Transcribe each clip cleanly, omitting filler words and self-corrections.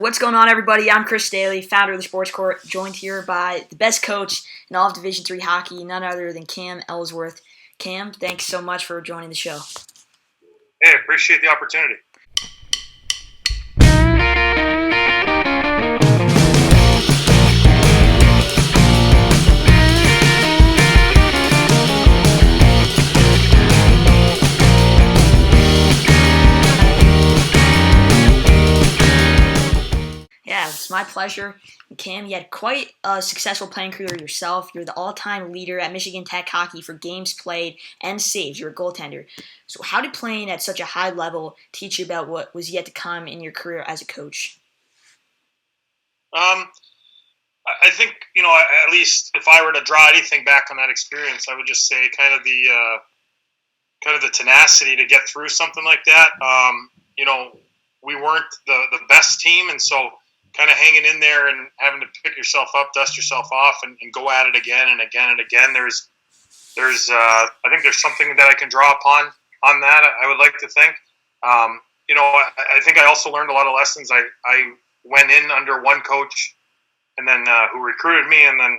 What's going on, everybody? I'm Chris Dailey, founder of the Sports Court, joined here by the best coach in all of Division III hockey, none other than Cam Ellsworth. Cam, thanks so much for joining the show. Hey, appreciate the opportunity. Yeah, it's my pleasure. Cam, you had quite a successful playing career yourself. You're the all-time leader at Michigan Tech hockey for games played and saves. You're a goaltender. So how did playing at such a high level teach you about what was yet to come in your career as a coach? I think, at least if I were to draw anything back on that experience, I would just say kind of the tenacity to get through something like that. We weren't the best team, and so kind of hanging in there and having to pick yourself up, dust yourself off, and go at it again and again and again. I think there's something that I can draw upon on that. I would like to think. I think I also learned a lot of lessons. I went in under one coach, and then who recruited me, and then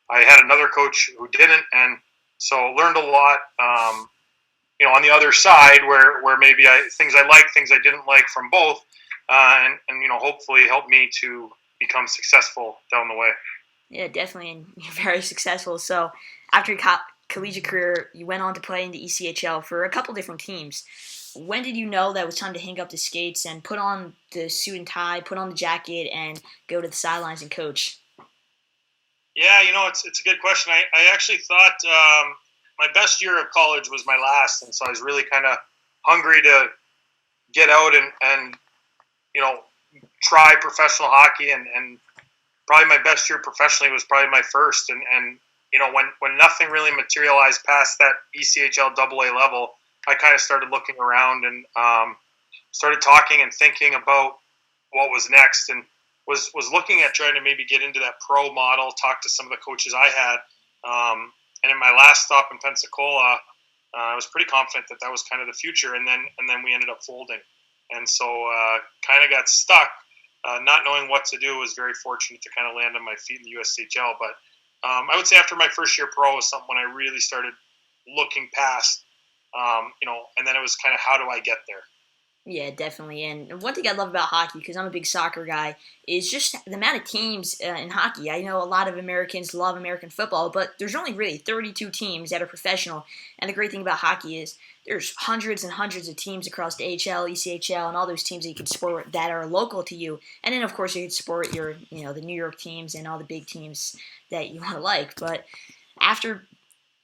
I had another coach who didn't, and so learned a lot. On the other side, where maybe things I liked, things I didn't like from both, and hopefully help me to become successful down the way. Yeah, definitely, and you're very successful. So after your collegiate career, you went on to play in the ECHL for a couple different teams. When did you know that it was time to hang up the skates and put on the suit and tie, put on the jacket, and go to the sidelines and coach? Yeah, it's a good question. I actually thought my best year of college was my last, and so I was really kind of hungry to get out and try professional hockey, and probably my best year professionally was probably my first, and when nothing really materialized past that ECHL AA level, I kind of started looking around and started talking and thinking about what was next, and was looking at trying to maybe get into that pro model, talk to some of the coaches I had, and in my last stop in Pensacola, I was pretty confident that was kind of the future, and then we ended up folding, and so kind of got stuck, not knowing what to do. Was very fortunate to kind of land on my feet in the USCHL, but I would say after my first year pro was something when I really started looking past, and then it was kind of how do I get there. Yeah, definitely. And one thing I love about hockey, because I'm a big soccer guy, is just the amount of teams in hockey. I know a lot of Americans love American football, but there's only really 32 teams that are professional. And the great thing about hockey is there's hundreds and hundreds of teams across the AHL, ECHL, and all those teams that you can support that are local to you. And then, of course, you can support your, the New York teams and all the big teams that you want to like. But after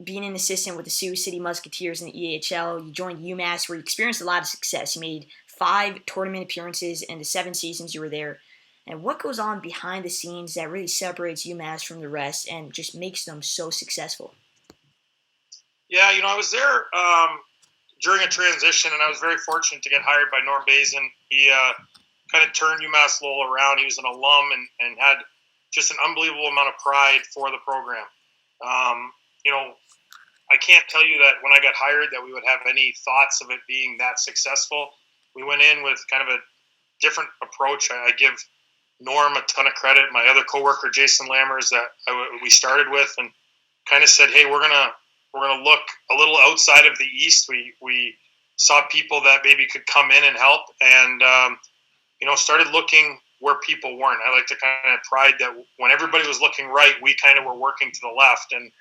being an assistant with the Sioux City Musketeers in the EHL, you joined UMass, where you experienced a lot of success. You made 5 tournament appearances in the 7 seasons you were there. And what goes on behind the scenes that really separates UMass from the rest and just makes them so successful? Yeah, I was there during a transition, and I was very fortunate to get hired by Norm Bazin. He kind of turned Umass Lowell around. He was an alum and had just an unbelievable amount of pride for the program. I can't tell you that when I got hired that we would have any thoughts of it being that successful. We went in with kind of a different approach. I give Norm a ton of credit. My other coworker, Jason Lammers, that we started with, and kind of said, hey, we're gonna look a little outside of the East. We saw people that maybe could come in and help, and started looking where people weren't. I like to kind of pride that when everybody was looking right, we kind of were working to the left, and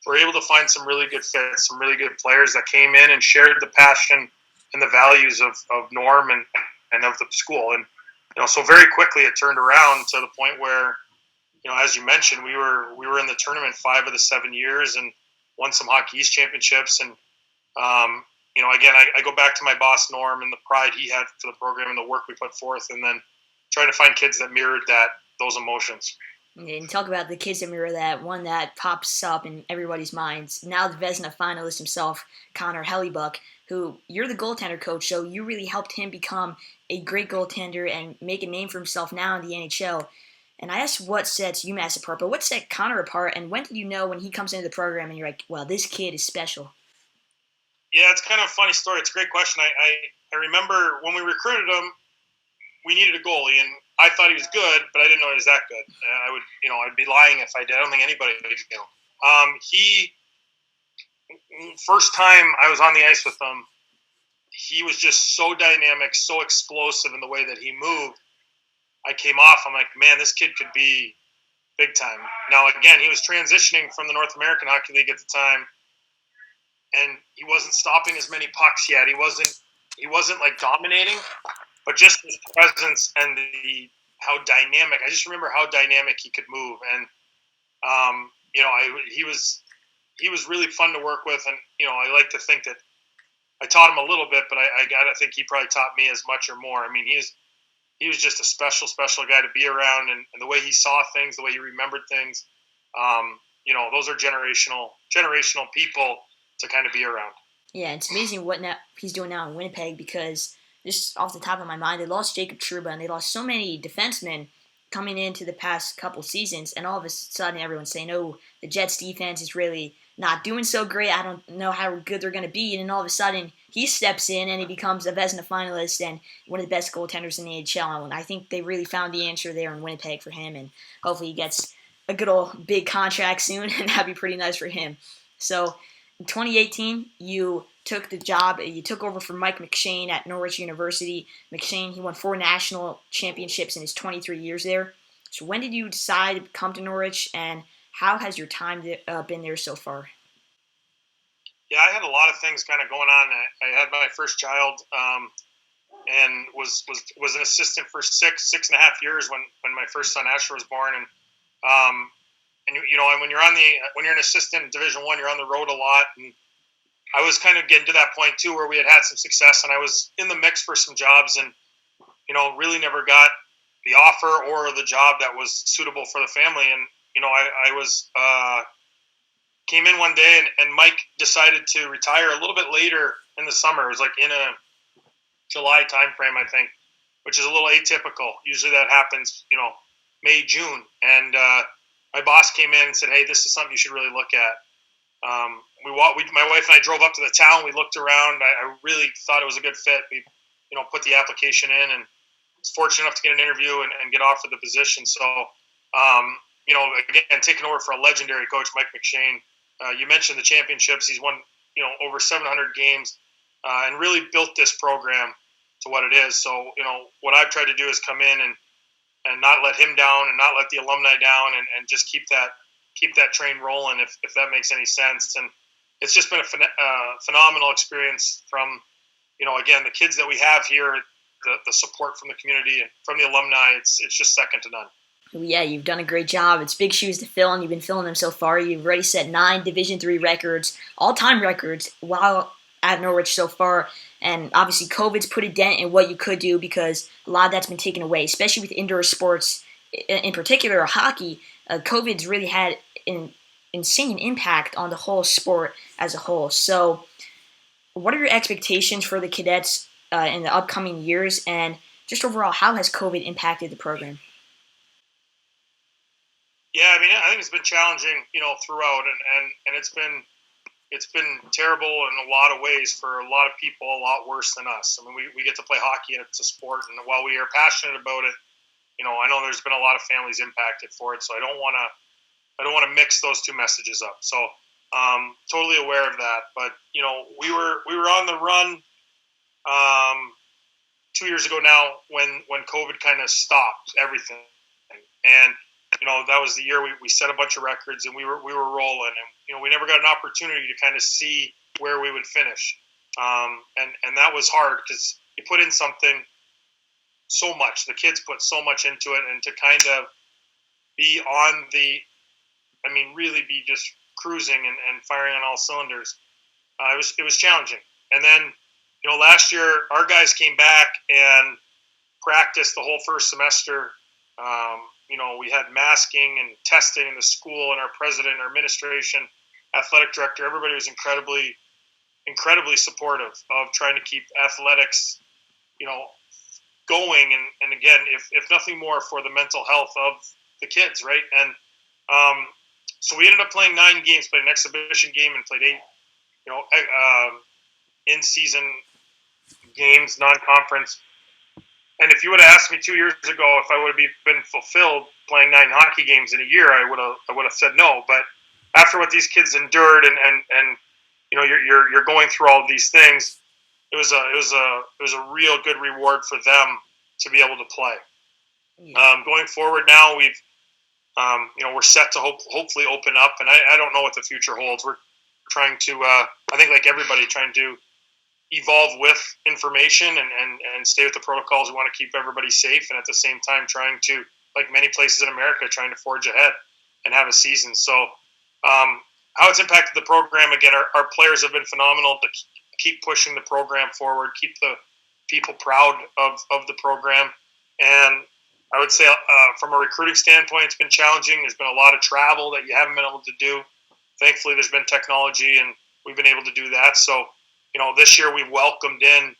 we're able to find some really good fits, some really good players that came in and shared the passion and the values of Norm and of the school. And, so very quickly it turned around to the point where, as you mentioned, we were in the tournament 5 of the 7 years and won some Hockey East championships. And, again, I go back to my boss, Norm, and the pride he had for the program and the work we put forth, and then trying to find kids that mirrored those emotions. And talk about the kids that mirror that, one that pops up in everybody's minds. Now the Vezina finalist himself, Connor Hellebuyck, who you're the goaltender coach, so you really helped him become a great goaltender and make a name for himself now in the NHL. And I asked what sets UMass apart, but what set Connor apart, and when did you know when he comes into the program and you're like, well, this kid is special? Yeah, it's kind of a funny story. It's a great question. I remember when we recruited him, we needed a goalie, I thought he was good, but I didn't know he was that good. I'd be lying if I did. I don't think anybody knew. He first time I was on the ice with him, he was just so dynamic, so explosive in the way that he moved. I came off. I'm like, man, this kid could be big time. Now, again, he was transitioning from the North American Hockey League at the time, and he wasn't stopping as many pucks yet. He wasn't like dominating, but just his presence and how dynamic. I just remember how dynamic he could move, and he was really fun to work with, and I like to think that I taught him a little bit, but I gotta think he probably taught me as much or more. I mean, he was just a special guy to be around, and the way he saw things, the way he remembered things. Those are generational people to kind of be around. Yeah, it's amazing what he's doing now in Winnipeg, because just off the top of my mind, they lost Jacob Trouba, and they lost so many defensemen coming into the past couple seasons, and all of a sudden everyone's saying, oh, the Jets defense is really not doing so great. I don't know how good they're going to be. And then all of a sudden he steps in and he becomes a Vezina finalist and one of the best goaltenders in the ECHL. And I think they really found the answer there in Winnipeg for him, and hopefully he gets a good old big contract soon, and that'd be pretty nice for him. So in 2018, you took the job. You took over for Mike McShane at Norwich University. McShane, he won 4 national championships in his 23 years there. So when did you decide to come to Norwich, and how has your time been there so far? Yeah, I had a lot of things kind of going on. I had my first child, and was an assistant for six and a half years when my first son Asher was born. And when you're an assistant in Division I, you're on the road a lot. And I was kind of getting to that point too, where we had some success, and I was in the mix for some jobs, and really never got the offer or the job that was suitable for the family. And I was came in one day, and Mike decided to retire a little bit later in the summer. It was like in a July timeframe, I think, which is a little atypical. Usually that happens, May, June. And my boss came in and said, "Hey, this is something you should really look at." My wife and I drove up to the town. We looked around. I really thought it was a good fit. We, put the application in, and was fortunate enough to get an interview and get offered the position. So, again, taking over for a legendary coach, Mike McShane. You mentioned the championships. He's won, over 700 games, and really built this program to what it is. So, what I've tried to do is come in and not let him down, and not let the alumni down, and just keep that train rolling, if that makes any sense. And it's just been a phenomenal experience from, again, the kids that we have here, the support from the community and from the alumni. It's just second to none. Yeah, you've done a great job. It's big shoes to fill, and you've been filling them so far. You've already set 9 Division III records, all-time records, while at Norwich so far. And obviously, COVID's put a dent in what you could do, because a lot of that's been taken away, especially with indoor sports, in particular hockey. COVID's really had an insane impact on the whole sport as a whole. So what are your expectations for the cadets in the upcoming years, and just overall, how has COVID impacted the program? Yeah, I think it's been challenging, throughout, and it's been terrible in a lot of ways for a lot of people, a lot worse than us. We get to play hockey, and it's a sport, and while we are passionate about it, I know there's been a lot of families impacted for it, so I don't want to mix those two messages up. So, totally aware of that. But we were on the run 2 years ago now when COVID kind of stopped everything, and that was the year we set a bunch of records, and we were rolling, and we never got an opportunity to kind of see where we would finish, and that was hard, because you put in something so much. The kids put so much into it, and to kind of be on really be just cruising and firing on all cylinders, it was challenging. And then last year our guys came back and practiced the whole first semester. We had masking and testing in the school, and our president, our administration, athletic director, everybody was incredibly supportive of trying to keep athletics, going. And again, if nothing more, for the mental health of the kids, right? And so we ended up playing 9 games, played an exhibition game, and played 8, in-season games, non-conference. And if you would have asked me 2 years ago if I would have been fulfilled playing 9 hockey games in a year, I would have said no. But after what these kids endured, and you're going through all of these things, it was a real good reward for them to be able to play. Yeah. Going forward now, we're set to hopefully open up, and I don't know what the future holds. We're trying to, I think like everybody, trying to evolve with information and stay with the protocols. We want to keep everybody safe, and at the same time trying to, like many places in America, trying to forge ahead and have a season. So how it's impacted the program, again, our players have been phenomenal to keep pushing the program forward, keep the people proud of the program. And I would say from a recruiting standpoint, it's been challenging. There's been a lot of travel that you haven't been able to do. Thankfully, there's been technology, and we've been able to do that. So, this year we've welcomed in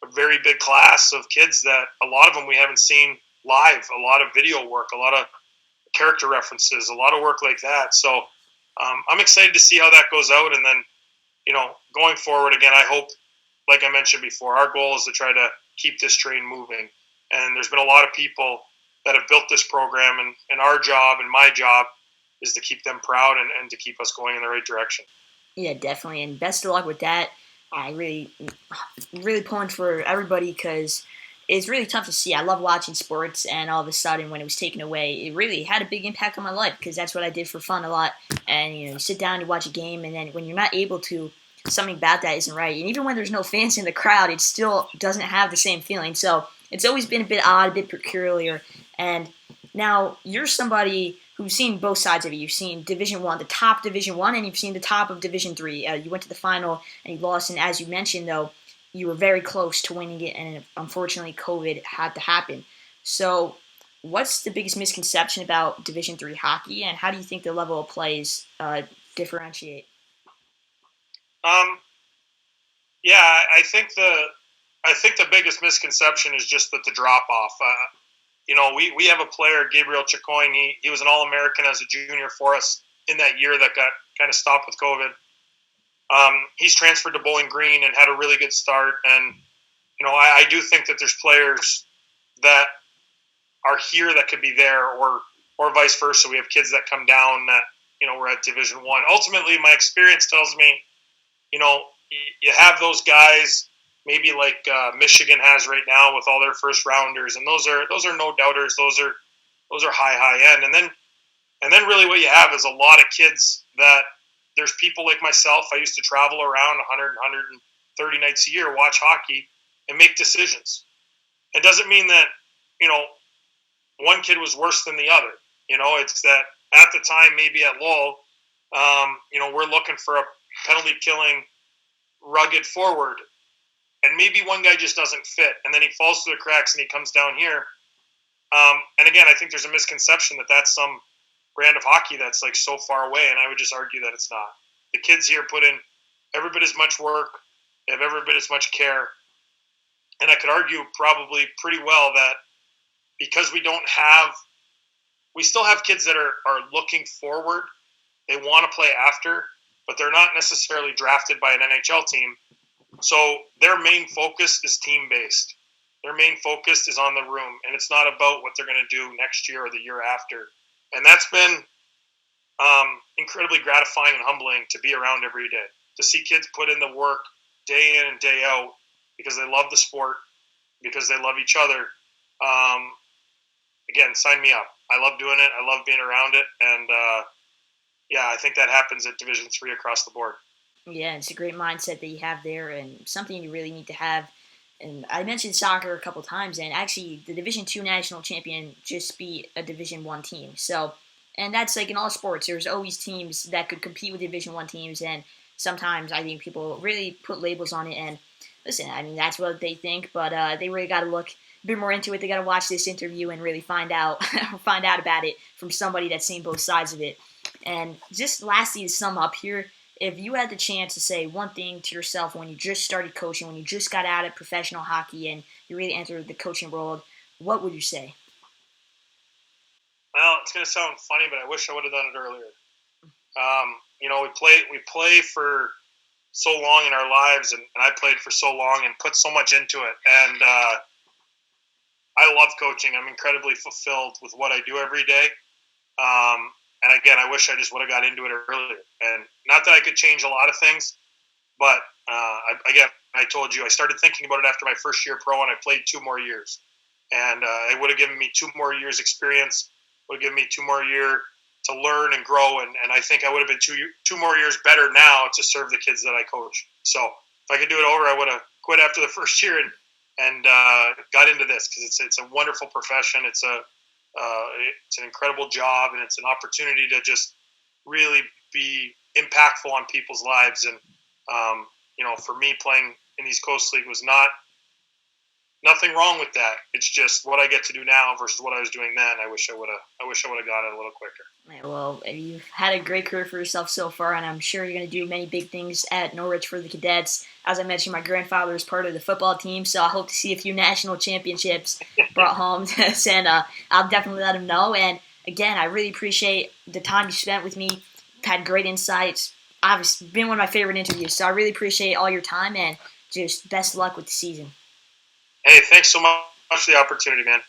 a very big class of kids that a lot of them we haven't seen live, a lot of video work, a lot of character references, a lot of work like that. So I'm excited to see how that goes out. And then, going forward, again, I hope, like I mentioned before, our goal is to try to keep this train moving. And there's been a lot of people that have built this program, and our job and my job is to keep them proud and to keep us going in the right direction. Yeah, definitely. And best of luck with that. I really pulling for everybody because it's really tough to see. I love watching sports, and all of a sudden when it was taken away, it really had a big impact on my life because that's what I did for fun a lot. And, you sit down to watch a game, and then when you're not able to, something about that isn't right. And even when there's no fans in the crowd, it still doesn't have the same feeling. So it's always been a bit odd, a bit peculiar. And now you're somebody who's seen both sides of it. You've seen Division I, the top Division I, and you've seen the top of Division III. You went to the final and you lost, and as you mentioned, though, you were very close to winning it, and unfortunately COVID had to happen. So what's the biggest misconception about Division III hockey, and how do you think the level of plays differentiate? Yeah, I think the biggest misconception is just that the drop off. We have a player, Gabriel Chicoine. He was an All-American as a junior for us in that year that got kind of stopped with COVID. He's transferred to Bowling Green and had a really good start. And, I do think that there's players that are here that could be there, or vice versa. We have kids that come down that, we're at Division I. Ultimately, my experience tells me, you have those guys, maybe like Michigan has right now with all their first rounders, and those are no doubters. Those are high end, and then really what you have is a lot of kids that there's people like myself. I used to travel around 100, 130 nights a year, watch hockey, and make decisions. It doesn't mean that one kid was worse than the other. It's that at the time, maybe at Lowell, we're looking for a penalty killing, rugged forward. And maybe one guy just doesn't fit, and then he falls through the cracks and he comes down here. And again, I think there's a misconception that that's some brand of hockey that's like so far away, and I would just argue that it's not. The kids here put in every bit as much work, they have every bit as much care, and I could argue probably pretty well that because we still have kids that are looking forward, they want to play after, but they're not necessarily drafted by an NHL team. So their main focus is team-based. Their main focus is on the room, and it's not about what they're going to do next year or the year after. And that's been incredibly gratifying and humbling to be around every day, to see kids put in the work day in and day out because they love the sport, because they love each other. Again, sign me up. I love doing it. I love being around it. And, I think that happens at Division III across the board. Yeah, it's a great mindset that you have there, and something you really need to have. And I mentioned soccer a couple times, and actually the Division II national champion just beat a Division I team. So, and that's like in all sports. There's always teams that could compete with Division I teams, and sometimes I think people really put labels on it. And listen, I mean, that's what they think, but they really got to look a bit more into it. They got to watch this interview and really find out about it from somebody that's seen both sides of it. And just lastly, to sum up here, if you had the chance to say one thing to yourself when you just started coaching, when you just got out of professional hockey and you really entered the coaching world, what would you say? Well, it's going to sound funny, but I wish I would have done it earlier. We play for so long in our lives, and I played for so long and put so much into it. And I love coaching. I'm incredibly fulfilled with what I do every day. And again, I wish I just would have got into it earlier. And not that I could change a lot of things, but I told you I started thinking about it after my first year pro, and I played 2 more years. And it would have given me 2 more years experience, would have given me 2 more years to learn and grow. And I think I would have been 2 more years better now to serve the kids that I coach. So if I could do it over, I would have quit after the first year and got into this, because it's a wonderful profession. It's an incredible job, and it's an opportunity to just really be impactful on people's lives. And for me, playing in East Coast League was nothing wrong with that. It's just what I get to do now versus what I was doing then. I wish I would have got it a little quicker. Well, you've had a great career for yourself so far, and I'm sure you're going to do many big things at Norwich for the cadets. As I mentioned, my grandfather is part of the football team, so I hope to see a few national championships brought home. And I'll definitely let him know. And again, I really appreciate the time you spent with me. Had great insights. Obviously, been one of my favorite interviews, so I really appreciate all your time, and just best of luck with the season. Hey, thanks so much for the opportunity, man.